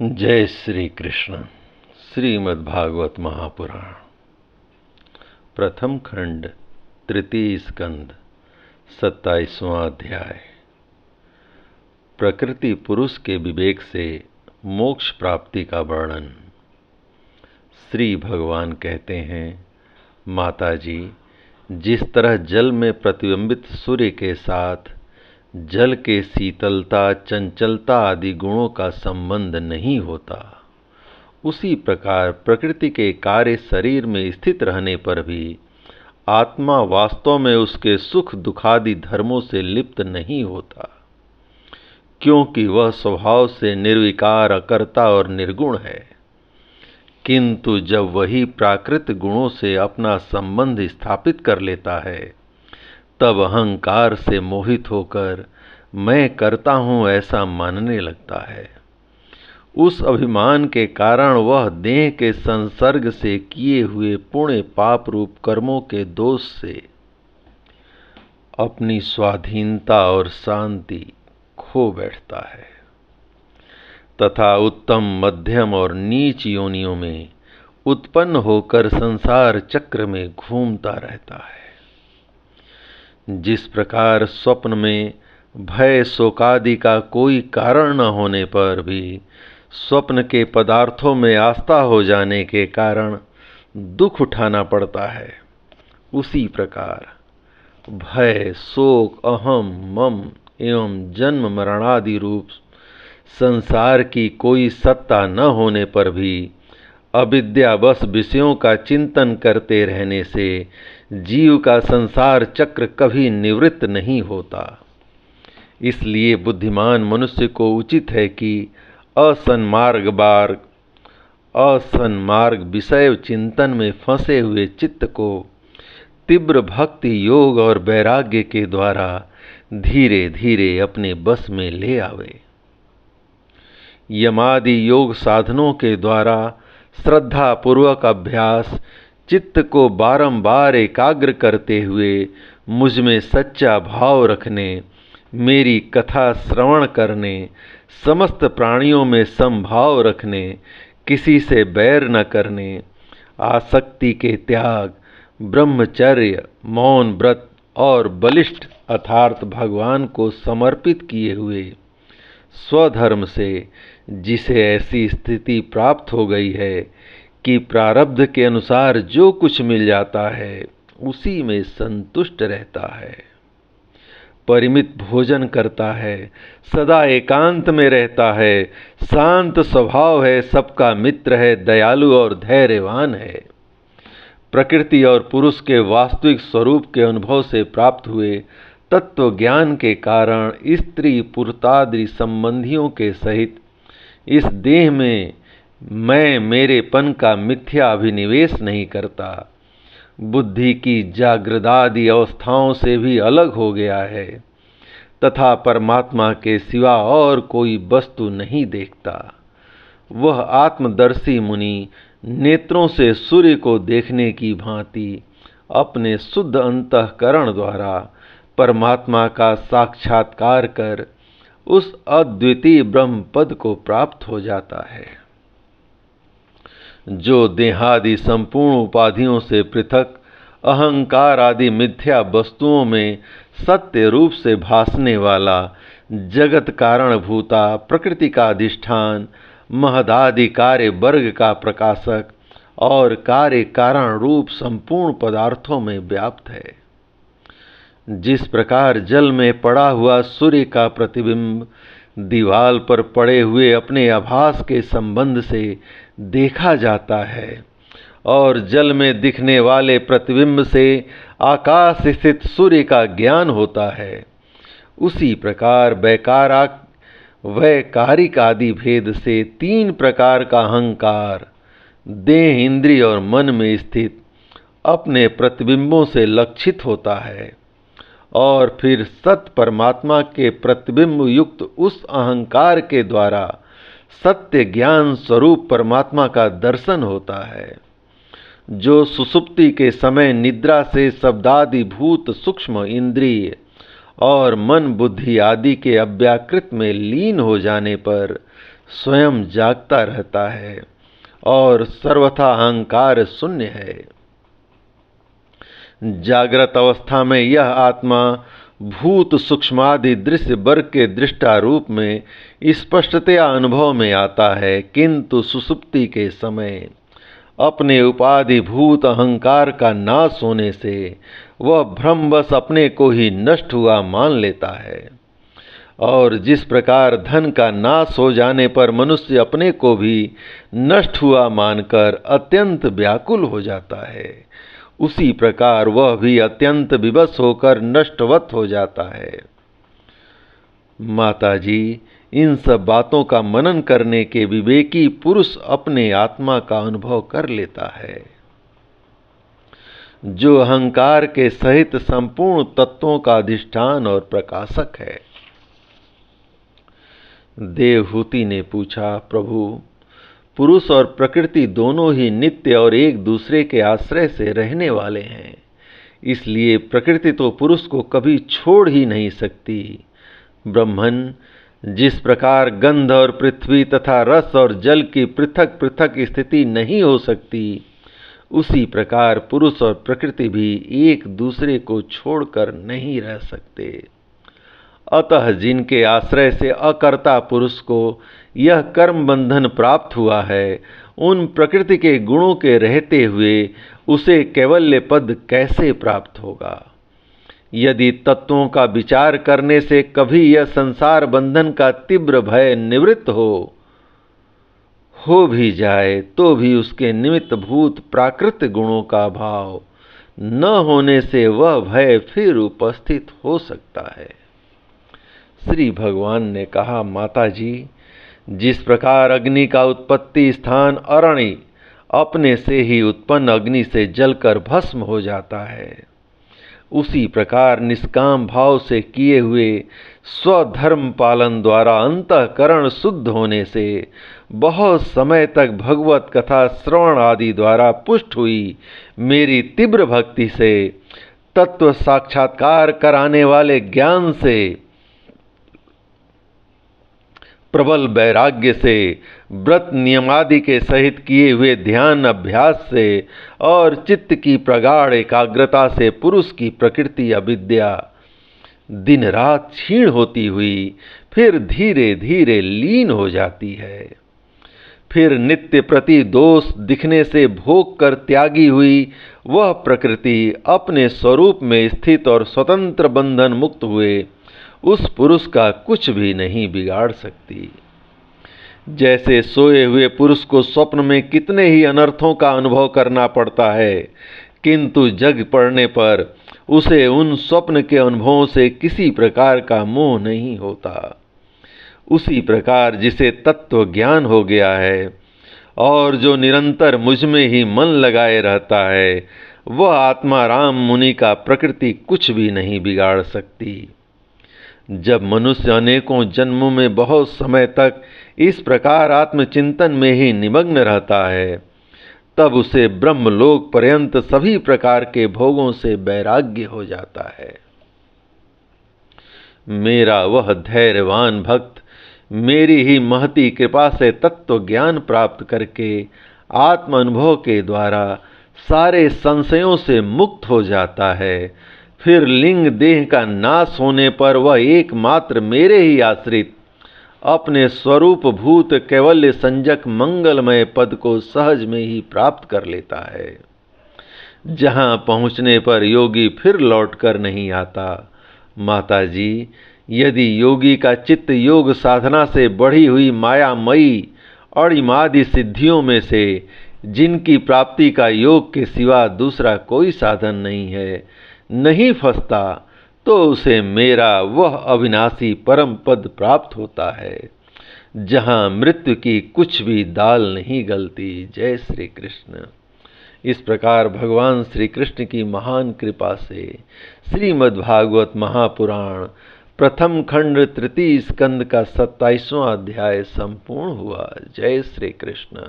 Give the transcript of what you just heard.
जय श्री कृष्ण। श्रीमद् भागवत महापुराण प्रथम खंड तृतीय स्कंद 27वां अध्याय। प्रकृति पुरुष के विवेक से मोक्ष प्राप्ति का वर्णन। श्री भगवान कहते हैं, माताजी, जिस तरह जल में प्रतिबिंबित सूर्य के साथ जल के शीतलता, चंचलता आदि गुणों का संबंध नहीं होता, उसी प्रकार प्रकृति के कार्य शरीर में स्थित रहने पर भी आत्मा वास्तव में उसके सुख दुखादि धर्मों से लिप्त नहीं होता, क्योंकि वह स्वभाव से निर्विकार, अकर्ता और निर्गुण है। किंतु जब वही प्राकृत गुणों से अपना संबंध स्थापित कर लेता है, तब अहंकार से मोहित होकर मैं करता हूँ ऐसा मानने लगता है। उस अभिमान के कारण वह देह के संसर्ग से किए हुए पुण्य पाप रूप कर्मों के दोष से अपनी स्वाधीनता और शांति खो बैठता है तथा उत्तम, मध्यम और नीच योनियों में उत्पन्न होकर संसार चक्र में घूमता रहता है। जिस प्रकार स्वप्न में भय शोकादि का कोई कारण न होने पर भी स्वप्न के पदार्थों में आस्था हो जाने के कारण दुख उठाना पड़ता है, उसी प्रकार भय, शोक, अहम, मम एवं जन्म मरणादि रूप संसार की कोई सत्ता न होने पर भी अविद्यावश विषयों का चिंतन करते रहने से जीव का संसार चक्र कभी निवृत्त नहीं होता। इसलिए बुद्धिमान मनुष्य को उचित है कि असन्मार्ग विषय चिंतन में फंसे हुए चित्त को तीव्र भक्ति, योग और वैराग्य के द्वारा धीरे धीरे अपने बस में ले आवे। यमादि योग साधनों के द्वारा श्रद्धा पूर्वक अभ्यास चित्त को बारंबार एकाग्र करते हुए मुझ में सच्चा भाव रखने, मेरी कथा श्रवण करने, समस्त प्राणियों में समभाव रखने, किसी से बैर न करने, आसक्ति के त्याग, ब्रह्मचर्य, मौन व्रत और बलिष्ठ अर्थात भगवान को समर्पित किए हुए स्वधर्म से जिसे ऐसी स्थिति प्राप्त हो गई है कि प्रारब्ध के अनुसार जो कुछ मिल जाता है उसी में संतुष्ट रहता है, परिमित भोजन करता है, सदा एकांत में रहता है, शांत स्वभाव है, सबका मित्र है, दयालु और धैर्यवान है। प्रकृति और पुरुष के वास्तविक स्वरूप के अनुभव से प्राप्त हुए तत्व ज्ञान के कारण स्त्री पुरुषादि संबंधियों के सहित इस देह में मैं मेरेपन का मिथ्या अभिनिवेश नहीं करता, बुद्धि की जागृदादि अवस्थाओं से भी अलग हो गया है तथा परमात्मा के सिवा और कोई वस्तु नहीं देखता। वह आत्मदर्शी मुनि नेत्रों से सूर्य को देखने की भांति अपने शुद्ध अंतःकरण द्वारा परमात्मा का साक्षात्कार कर उस अद्वितीय ब्रह्म पद को प्राप्त हो जाता है, जो देहादि संपूर्ण उपाधियों से पृथक अहंकार आदि मिथ्या वस्तुओं में सत्य रूप से भासने वाला, जगत कारण भूता, प्रकृति का अधिष्ठान, महदादि कार्य वर्ग का प्रकाशक और कार्य कारण रूप संपूर्ण पदार्थों में व्याप्त है। जिस प्रकार जल में पड़ा हुआ सूर्य का प्रतिबिंब दीवाल पर पड़े हुए अपने आभास के संबंध से देखा जाता है और जल में दिखने वाले प्रतिबिंब से आकाश स्थित सूर्य का ज्ञान होता है, उसी प्रकार वैकारिक आदि भेद से तीन प्रकार का अहंकार देह, इंद्रिय और मन में स्थित अपने प्रतिबिंबों से लक्षित होता है और फिर सत परमात्मा के प्रतिबिंब युक्त उस अहंकार के द्वारा सत्य ज्ञान स्वरूप परमात्मा का दर्शन होता है, जो सुसुप्ति के समय निद्रा से शब्दादि भूत सूक्ष्म इंद्रिय और मन बुद्धि आदि के अव्याकृत में लीन हो जाने पर स्वयं जागता रहता है और सर्वथा अहंकार शून्य है। जागृत अवस्था में यह आत्मा भूत सूक्ष्मादि दृश्य वर्ग के दृष्टा रूप में स्पष्टतया अनुभव में आता है, किंतु सुसुप्ति के समय अपने उपाधि भूत अहंकार का नाश होने से वह भ्रमवश अपने को ही नष्ट हुआ मान लेता है। और जिस प्रकार धन का नाश हो जाने पर मनुष्य अपने को भी नष्ट हुआ मानकर अत्यंत व्याकुल हो जाता है, उसी प्रकार वह भी अत्यंत विवश होकर नष्टवत हो जाता है। माताजी, इन सब बातों का मनन करने के विवेकी पुरुष अपने आत्मा का अनुभव कर लेता है, जो अहंकार के सहित संपूर्ण तत्वों का अधिष्ठान और प्रकाशक है। देवहूति ने पूछा, प्रभु, पुरुष और प्रकृति दोनों ही नित्य और एक दूसरे के आश्रय से रहने वाले हैं, इसलिए प्रकृति तो पुरुष को कभी छोड़ ही नहीं सकती। ब्रह्मन, जिस प्रकार गंध और पृथ्वी तथा रस और जल की पृथक पृथक स्थिति नहीं हो सकती, उसी प्रकार पुरुष और प्रकृति भी एक दूसरे को छोड़कर नहीं रह सकते। अतः जिनके आश्रय से अकर्ता पुरुष को यह कर्म बंधन प्राप्त हुआ है, उन प्रकृति के गुणों के रहते हुए उसे कैवल्य पद कैसे प्राप्त होगा? यदि तत्वों का विचार करने से कभी यह संसार बंधन का तीव्र भय निवृत्त हो भी जाए, तो भी उसके निमित्त भूत प्राकृत गुणों का भाव न होने से वह भय फिर उपस्थित हो सकता है। श्री भगवान ने कहा, माताजी, जिस प्रकार अग्नि का उत्पत्ति स्थान अरणि अपने से ही उत्पन्न अग्नि से जलकर भस्म हो जाता है, उसी प्रकार निष्काम भाव से किए हुए स्वधर्म पालन द्वारा अंतःकरण शुद्ध होने से बहुत समय तक भगवत कथा श्रवण आदि द्वारा पुष्ट हुई मेरी तीव्र भक्ति से, तत्व साक्षात्कार कराने वाले ज्ञान से, प्रबल वैराग्य से, व्रत नियमादि के सहित किए हुए ध्यान अभ्यास से और चित्त की प्रगाढ़ एकाग्रता से पुरुष की प्रकृति अविद्या दिन रात क्षीण होती हुई फिर धीरे धीरे लीन हो जाती है। फिर नित्य प्रति दोष दिखने से भोग कर त्यागी हुई वह प्रकृति अपने स्वरूप में स्थित और स्वतंत्र बंधन मुक्त हुए उस पुरुष का कुछ भी नहीं बिगाड़ सकती। जैसे सोए हुए पुरुष को स्वप्न में कितने ही अनर्थों का अनुभव करना पड़ता है, किंतु जग पड़ने पर उसे उन स्वप्न के अनुभवों से किसी प्रकार का मोह नहीं होता। उसी प्रकार जिसे तत्व ज्ञान हो गया है और जो निरंतर मुझ में ही मन लगाए रहता है, वह आत्मा राम मुनि का प्रकृति कुछ भी नहीं बिगाड़ सकती। जब मनुष्य अनेकों जन्मों में बहुत समय तक इस प्रकार आत्मचिंतन में ही निमग्न रहता है, तब उसे ब्रह्मलोक पर्यंत सभी प्रकार के भोगों से वैराग्य हो जाता है। मेरा वह धैर्यवान भक्त मेरी ही महती कृपा से तत्व ज्ञान प्राप्त करके आत्म अनुभव के द्वारा सारे संशयों से मुक्त हो जाता है। फिर लिंग देह का नाश होने पर वह एकमात्र मेरे ही आश्रित अपने स्वरूप भूत कैवल्य संजक मंगलमय पद को सहज में ही प्राप्त कर लेता है, जहाँ पहुँचने पर योगी फिर लौटकर नहीं आता। माताजी, यदि योगी का चित्त योग साधना से बढ़ी हुई मायामयी अणिमादि सिद्धियों में से जिनकी प्राप्ति का योग के सिवा दूसरा कोई साधन नहीं है, नहीं फंसता, तो उसे मेरा वह अविनाशी परम पद प्राप्त होता है, जहाँ मृत्यु की कुछ भी दाल नहीं गलती। जय श्री कृष्ण। इस प्रकार भगवान श्री कृष्ण की महान कृपा से श्रीमद्भागवत महापुराण प्रथम खंड तृतीय स्कंद का 27वां अध्याय संपूर्ण हुआ। जय श्री कृष्ण।